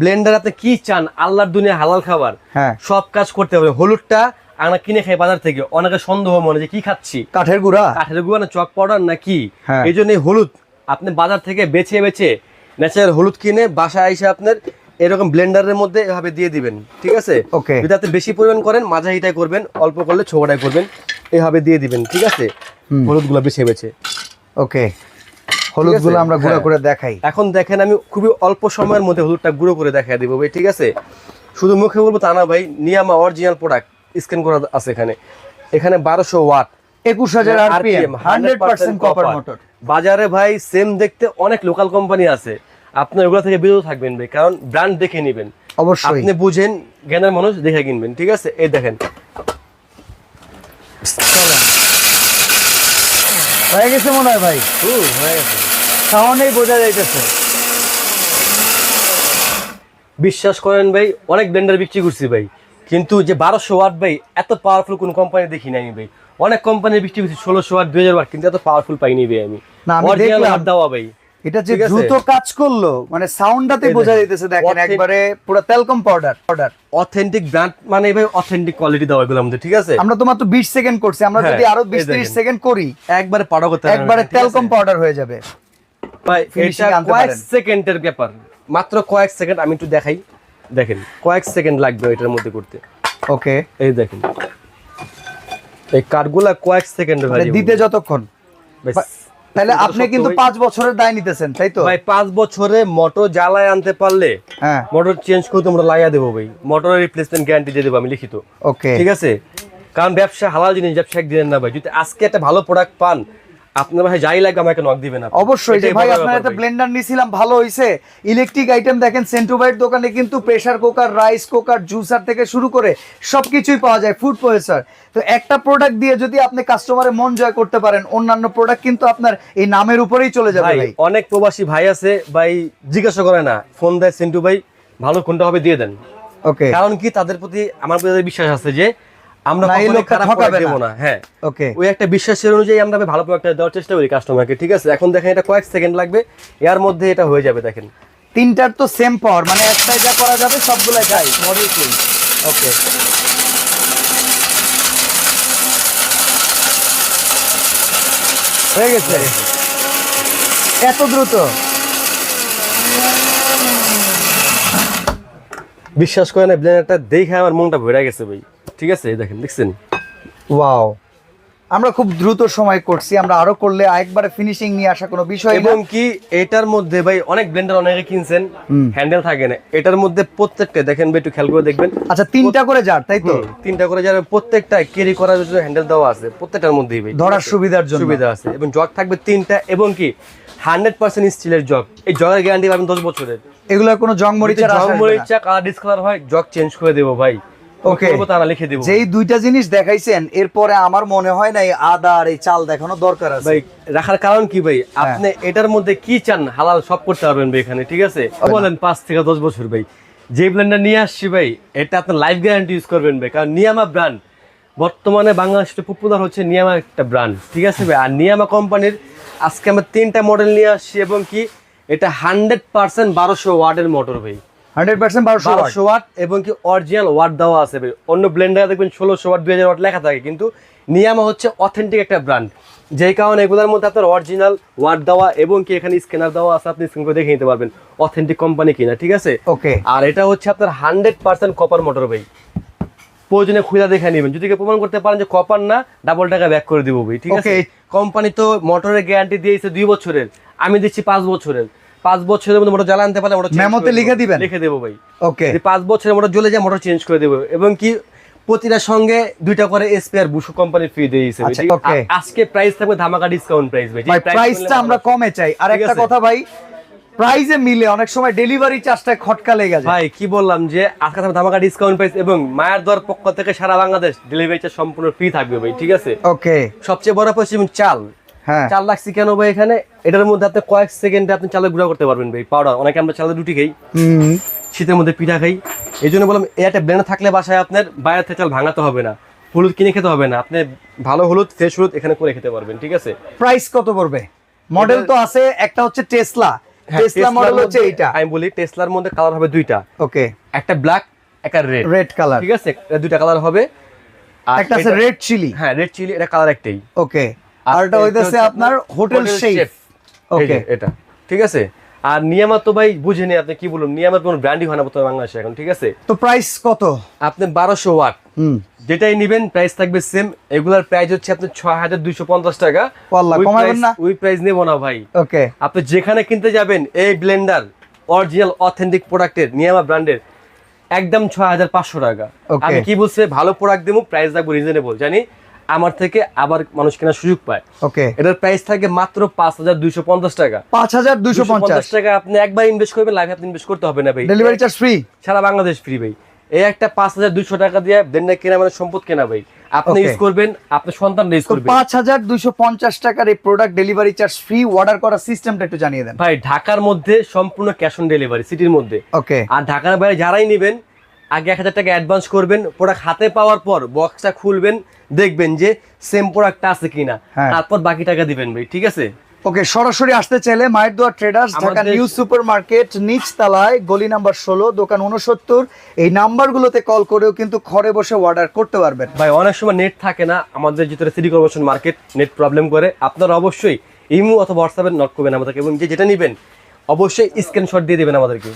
Blender আপনি কি চান, আল্লাহর দুনিয়া হালাল খাবার সব কাজ করতে পারবে। হলুদটা আমরা কিনে খাই বাজার থেকে, অনেকে সন্দেহ মনে যে কি খাচ্ছি, কাঠের গুঁড়া না চক পাউডার না কি। এই জন্য হলুদ আপনি বাজার থেকে বেছে বেছে ন্যাচারাল হলুদ কিনে বাসায় এসে আপনার এরকম ব্লেন্ডারের মধ্যে এভাবে দিয়ে দিবেন, ঠিক আছে। যদি আপনি বেশি পরিমাণ করেন মাঝারিটাই করবেন, অল্প করলে ছোটটাই করবেন, এভাবে দিয়ে দিবেন, ঠিক আছে। হলুদগুলো বেছে বেছে হলুদগুলো আমরা গুঁড়ো করে দেখাই। এখন দেখেন আমি খুবই অল্প সময়ের মধ্যে হলুদটা গুঁড়ো করে দেখাই দিব ভাই, ঠিক আছে। শুধু মুখে বলবো তা না ভাই, নিয়ামা অরিজিনাল প্রোডাক্ট স্ক্যান করা আছে এখানে। এখানে 1200 ওয়াট 21000 আরপিএম 100% কপার মোটর। বাজারে ভাই সেম দেখতে অনেক লোকাল কোম্পানি আছে, আপনি ওগুলো থেকে বিরত থাকবেন ভাই, কারণ ব্র্যান্ড দেখে নেবেন। অবশ্যই আপনি বুঝেন, জ্ঞানের মানুষ দেখে কিনবেন, ঠিক আছে। এই দেখেন হয়ে গেছে মনে হয় ভাই, হয়ে গেছে, সাউন্ডেই বোঝা যাইতেছে। বিশ্বাস করেন ভাই, অনেক ব্লেন্ডার বিক্রি করছি ভাই, কিন্তু যে 1200 ওয়াট ভাই এত পাওয়ারফুল কোন কোম্পানি দেখি নাই ভাই। অনেক কোম্পানি বিক্রি করছি 1600 ওয়াট 2000 ওয়াট, কিন্তু এত পাওয়ারফুল পাইনি ভাই আমি। অরিজিনাল হাত দেওয়া ভাই, এটা যে দ্রুত কাজ করলো, মানে সাউন্ডটাতে বোঝা যাইতেছে। দেখেন একবারে পুরো তেলকম পাউডার অথেন্টিক ব্র্যান্ড, মানে ভাই অথেন্টিক কোয়ালিটি দেওয়া এগুলোর মধ্যে, ঠিক আছে। আমরা তো মাত্র 20 সেকেন্ড করছি, আমরা যদি আরো 20-30 সেকেন্ড করি একবারে পাউডার করতে একবারে তেলকম পাউডার হয়ে যাবে ভাই। এটা কয়েক সেকেন্ডের ব্যাপার, মাত্র কয়েক সেকেন্ড। আমি একটু দেখাই, দেখেন কয়েক সেকেন্ড লাগবে এটার মধ্যে করতে। ওকে, এই দেখেন এই কাঠগুলা কয়েক সেকেন্ডে ভাই দিতে যতক্ষণ। তাহলে আপনি কিন্তু 5 বছরের দায় নিতেছেন, তাই তো ভাই? 5 বছরে মোটর জ্বালায় আনতে পারলে মোটর চেঞ্জ করে তোমরা লাগাই দেবো ভাই, মোটরের রিপ্লেসমেন্ট গ্যারান্টি দিয়ে দেবো আমি লিখিত, ওকে, ঠিক আছে। কারণ ব্যবসা হালাল জিনিস, ব্যবসা একদিনের না ভাই। যদি আজকে একটা ভালো প্রোডাক্ট পান, আপনার ভাই যাই লাগে আমাকে নক দিবেন। অবশ্যই যে ভাই আপনার একটা ব্লেন্ডার নিছিলাম ভালো হইছে। ইলেকট্রিক আইটেম দেখেন সেন্ট্রোবাইট দোকানে কিন্তু pressure cooker, rice cooker, juicer থেকে শুরু করে সবকিছুই পাওয়া যায়, ফুড প্রসেসর। তো একটা প্রোডাক্ট দিয়ে যদি আপনি কাস্টমারের মন জয় করতে পারেন, অন্যান্য প্রোডাক্ট কিন্তু আপনার এই নামের উপরেই চলে যাবে ভাই। অনেক প্রবাসী ভাই আছে ভাই, জিজ্ঞাসা করে না, ফোন দেয় সেন্টু ভাই ভালো কোনটা হবে দিয়ে দেন। ওকে, কারণ কি তাদের প্রতি আমার প্রতি বিশ্বাস আছে যে আমরা হ্যাঁ, ওকে, ওই একটা বিশ্বাসের অনুযায়ী আমরা ভালো প্রোডাক্ট দেওয়ার চেষ্টা করি কাস্টমারকে, ঠিক আছে। এখন দেখেন এটা কয়েক সেকেন্ড লাগবে, এর মধ্যে এটা হয়ে যাবে। দেখেন তিনটার তো সেম পাওয়ার, মানে একটাই যা করা যাবে সবগুলাই যাই মডেল ক্লিন। ওকে, হয়ে গেছে এত দ্রুত। বিশ্বাস করেন না, ব্লেন্ডারটা দেখে আমার মনটা ভরে গেছে ভাই, ঠিক আছে। দেখেন, দেখছেন, ওয়াও। আমরা খুব দ্রুত সময় করছি, আমরা আরো করলে একবারে ফিনিশিং নিয়ে আসা কোনো বিষয় না। এবং কি এটার মধ্যে ভাই অনেক ব্লেন্ডার অনেকে কিনছেন হ্যান্ডেল থাকে না, এটার মধ্যে প্রত্যেকটা দেখেন ভাই, একটু খেয়াল করে দেখবেন। আচ্ছা, 3টা করে জার, তাই তো? 3টা করে জার, প্রত্যেকটা ক্যারি করার জন্য হ্যান্ডেল দেওয়া আছে, প্রত্যেকটার মধ্যেই ভাই ধরার সুবিধার জন্য সুবিধা আছে। এবং জগ থাকবে 3টা, এবং কি 100% স্টিলের জগ। এই জগের গ্যারান্টি পাবেন 10 বছরের। এগুলা কোনো জং মরিচা কালার ডিসকালার হয়, জগ চেঞ্জ করে দেবো ভাই, ওকে, তারা লিখে দেব। যেই দুইটা জিনিস দেখাইছেন, এরপরে আমার মনে হয় না এই আদা আর এই চাল দেখানো দরকার আছে ভাই। রাখার কারণ কি ভাই, আপনি এটার মধ্যে কি চান হালাল সব করতে পারবেন ভাই এখানে, ঠিক আছে। বলেন 5 থেকে 10 বছর ভাই। যে ব্লেন্ডার নিয়ে আসছি ভাই, এটা আপনার লাইফ গ্যারান্টি ইউজ করবেন ভাই, কারণ নিয়ামা ব্র্যান্ড বর্তমানে বাংলাদেশে পপুলার হচ্ছে, নিয়ামা একটা ব্র্যান্ড, ঠিক আছে ভাই। আর নিয়ামা কোম্পানির আজকে আমরা 3টা মডেল নিয়ে আসছি, এবং কি এটা 100% 1200 ওয়াটের মোটর ভাই, 100% 1200 ওয়াট, এবং কি অরিজিনাল ওয়াট দেওয়া আছে ভাই। অন্য ব্লেন্ডারে দেখবেন 1600 ওয়াট 2000 ওয়াট লেখা থাকে, কিন্তু নিয়ামা হচ্ছে অথেন্টিক একটা ব্র্যান্ড, যেই কারণে এগুলোর মধ্যে আপনার অরিজিনাল ওয়াট দেওয়া, এবং কি এখানে স্ক্যানার দেওয়া আছে, আপনি স্ক্যান করে দেখে নিতে পারবেন অথেন্টিক কোম্পানি কিনা, ঠিক আছে। ওকে, আর এটা হচ্ছে আপনার 100% কপার মোটর ভাই, প্রয়োজনে খুলে দেখে নেবেন। যদি প্রমাণ করতে পারেন যে কপার না, ডাবল টাকা ব্যাক করে দিব ভাই, ঠিক আছে। কোম্পানি তো মোটরের গ্যারান্টি দিয়েছে 2 বছরের, আমি দিচ্ছি 5 বছরের। 5 বছরের মধ্যে মোটর জ্বালাতে পারলে মোটর মেমোতে লিখে দিবেন, লিখে দেবো ভাই। ওকে, 5 বছরের মোটর জ্বলে যায়, মোটর চেঞ্জ করে দেবো। এবং কি প্রতিটার সঙ্গে 2টা করে স্পেয়ার বুশু কোম্পানির ফ্রি দিয়েছে। আজকে প্রাইস থাকবে ধামাকা ডিসকাউন্ট প্রাইস ভাই, প্রাইসটা আমরা কমে চাই। আর একটা কথা ভাই, প্রাইসে মিলে অনেক সময় ডেলিভারি চার্জটা খটকা লেগে যায় ভাই। কি বললাম যে আজকে ধামাকা ডিসকাউন্ট প্রাইস, এবং মায়ের দর পক্ষ থেকে সারা বাংলাদেশ ডেলিভারি চার্জ সম্পূর্ণ ফ্রি থাকবে ভাই, ঠিক আছে। ওকে, সবচেয়ে বড় পয়সা চাল, চাল রাখছি কেন ভাই এখানে, এটার মধ্যে আপনি কয়েক সেকেন্ডে আপনি চালের গুঁড়া করতে পারবেন ভাই, পাউডার। অনেকে আমরা চালের রুটি খাই, শীতের মধ্যে পিঠা খাই, এই জন্য বললাম এই একটা ব্লেন্ডার থাকলে বাসায় আপনার বাইরে থেকে চাল ভাঙাতে হবে না, হলুদ কিনে খেতে হবে না, আপনি ভালো হলুদ, ফ্রেশ হলুদ এখানে করে খেতে পারবেন, ঠিক আছে। প্রাইস কত পড়বে? মডেল তো আছে, একটা হচ্ছে টেসলা, টেসলা মডেল হচ্ছে এইটা। আমি বলি টেসলার মধ্যে কালার হবে দুইটা, ওকে, একটা ব্ল্যাক একটা রেড, রেড কালার, ঠিক আছে, দুইটা কালার হবে। আর একটা আছে রেড চিলি, হ্যাঁ রেড চিলি, এটা কালার একটাই। ওকে, আর এটা হইতাছে আপনার হোটেল শেফ, ওকে, এটা ঠিক আছে। আর নিয়ামা তো ভাই বুঝেনি আপনি কি বলুন, নিয়ামার কোনো ব্র্যান্ডই হয় না বর্তমানে বাংলাদেশে এখন, ঠিক আছে। তো প্রাইস কত? আপনি 1200 ওয়াট যেটাই নেবেন প্রাইস থাকবে সেম। এগুলার প্রাইস হচ্ছে আপনার 6250 টাকা। কমাবেন না? ওই প্রাইস নেব না ভাই। ওকে, আপনি যেখানে কিনতে যাবেন এই ব্লেন্ডার অরিজিনাল অথেন্টিক প্রোডাক্টের নিয়ামা ব্র্যান্ডের একদম 6500 টাকা। আমি কি বলছি, ভালো প্রোডাক্ট দেবো, প্রাইস রাখবো রিজনেবল, জানি আমার থেকে আবার মানুষ কেনার সুযোগ পায়। ওকে, এটার প্রাইস থাকে মাত্র 5250 টাকা। 5250 টাকা আপনি একবার ইনভেস্ট করবেন, লাইফে আপনি ইনভেস্ট করতে হবে না ভাই। ডেলিভারি চার্জ ফ্রি, সারা বাংলাদেশ ফ্রি ভাই। এই একটা 5200 টাকা দিয়ে ব্লেন্ডার কেনা মানে সম্পদ কেনা ভাই। আপনি ইউজ করবেন, আপনার সন্তান ইউজ করবে। 5250 টাকার এই product delivery charge free. Order করার সিস্টেমটা একটু জানিয়ে দেন ভাই। ঢাকার মধ্যে সম্পূর্ণ ক্যাশ অন ডেলিভারি, সিটির মধ্যে। ওকে, আর ঢাকার বাইরে যারাই নেবেন আগে 1000 টাকা অ্যাডভান্স করবেন, প্রোডাক্ট হাতে পাওয়ার পর বক্সটা খুলবেন, দেখবেন যে সেম প্রোডাক্টটা আছে কিনা, তারপর বাকি টাকা দিবেন ভাই, ঠিক আছে। ওকে, সরাসরি আসতে চাইলে মায়ের দোয়া traders, Dhaka new super market, নিচ তলায়, গলি নাম্বার 16, দোকান 69। এই নাম্বারগুলোতে কল করেও কিন্তু ঘরে বসে অর্ডার করতে পারবেন ভাই। অনেক সময় নেট থাকে না আমাদের ভিতরে, city corporation market net problem করে। আপনারা অবশ্যই ইমো অথবা হোয়াটসঅ্যাপে নক করবেন আমাদেরকে, এবং যেটা নেবেন অবশ্যই স্ক্রিনশট দিয়ে দেবেন আমাদেরকে।